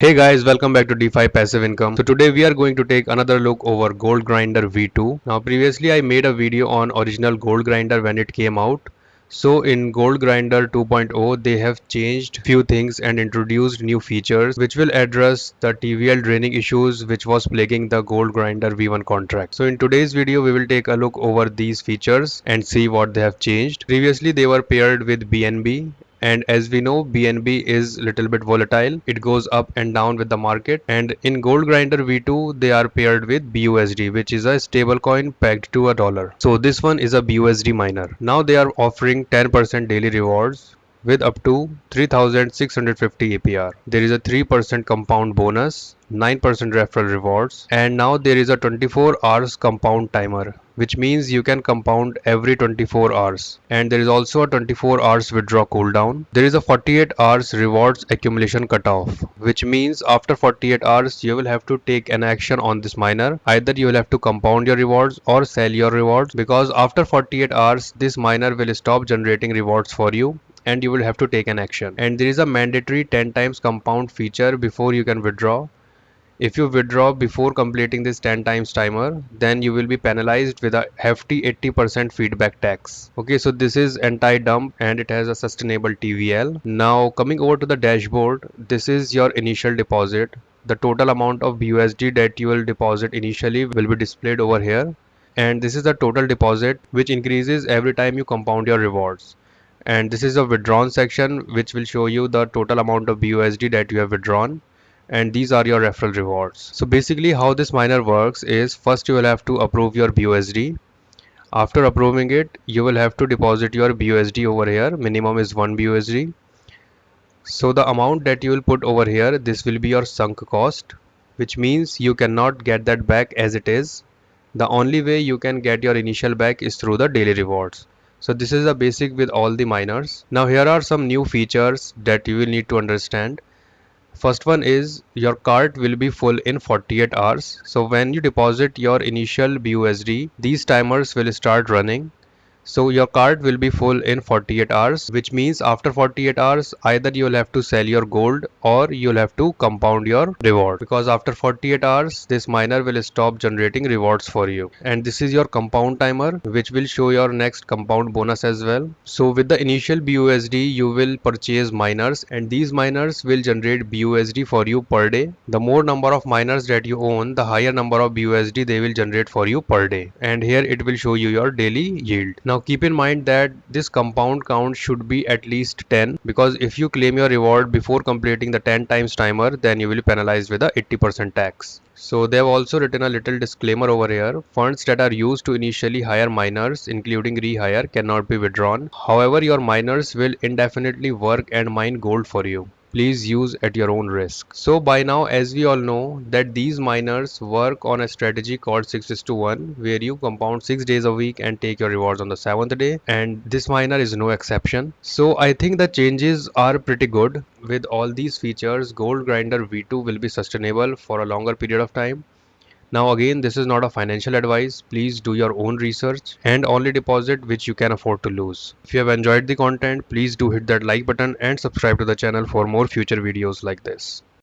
Hey guys, welcome back to DeFi Passive Income. So today we are going to take another look over Gold Grinder V2. Now previously I made a video on original Gold Grinder when it came out. So in Gold Grinder 2.0 they have changed few things and introduced new features which will address the TVL draining issues which was plaguing the Gold Grinder V1 contract. So in today's video we will take a look over these features and see what they have changed. Previously they were paired with BNB, and as we know BNB is little bit volatile. It goes up and down with the market, and in Gold Grinder V2 they are paired with BUSD, which is a stable coin pegged to a dollar. So this one is a BUSD miner. Now they are offering 10% daily rewards with up to 3650 APR. There is a 3% compound bonus, 9% referral rewards, and now there is a 24 hours compound timer, which means you can compound every 24 hours. And there is also a 24 hours withdraw cooldown. There is a 48 hours rewards accumulation cutoff, which means after 48 hours you will have to take an action on this miner. Either you will have to compound your rewards or sell your rewards, because after 48 hours this miner will stop generating rewards for you and you will have to take an action. And there is a mandatory 10 times compound feature before you can withdraw. If you withdraw before completing this 10 times timer, then you will be penalized with a hefty 80% feedback tax. Okay, so this is anti-dump and it has a sustainable TVL. Now coming over to the dashboard, this is your initial deposit. The total amount of BUSD that you will deposit initially will be displayed over here. And this is the total deposit, which increases every time you compound your rewards. And this is a withdrawn section which will show you the total amount of BUSD that you have withdrawn, and these are your referral rewards. So basically how this miner works is, first you will have to approve your BUSD. After approving it you will have to deposit your BUSD over here. Minimum is 1 BUSD. So the amount that you will put over here, this will be your sunk cost, which means you cannot get that back as it is. The only way you can get your initial back is through the daily rewards. So this is the basic with all the miners. Now here are some new features that you will need to understand. First one is your cart will be full in 48 hours. So when you deposit your initial BUSD, these timers will start running. So your cart will be full in 48 hours, which means after 48 hours either you'll have to sell your gold or you'll have to compound your reward, because after 48 hours this miner will stop generating rewards for you. And this is your compound timer, which will show your next compound bonus as well. So with the initial BUSD you will purchase miners, and these miners will generate BUSD for you per day. The more number of miners that you own, the higher number of BUSD they will generate for you per day, and here it will show you your daily yield. Now keep in mind that this compound count should be at least 10, because if you claim your reward before completing the 10 times timer, then you will be penalized with a 80% tax. So they have also written a little disclaimer over here. Funds that are used to initially hire miners, including rehire, cannot be withdrawn. However, your miners will indefinitely work and mine gold for you. Please use at your own risk. So by now, as we all know, that these miners work on a strategy called 6:1, where you compound 6 days a week and take your rewards on the 7th day, and this miner is no exception. So I think the changes are pretty good. With all these features, Gold Grinder V2 will be sustainable for a longer period of time. Now again, this is not a financial advice. Please do your own research and only deposit which you can afford to lose. If you have enjoyed the content, please do hit that like button and subscribe to the channel for more future videos like this.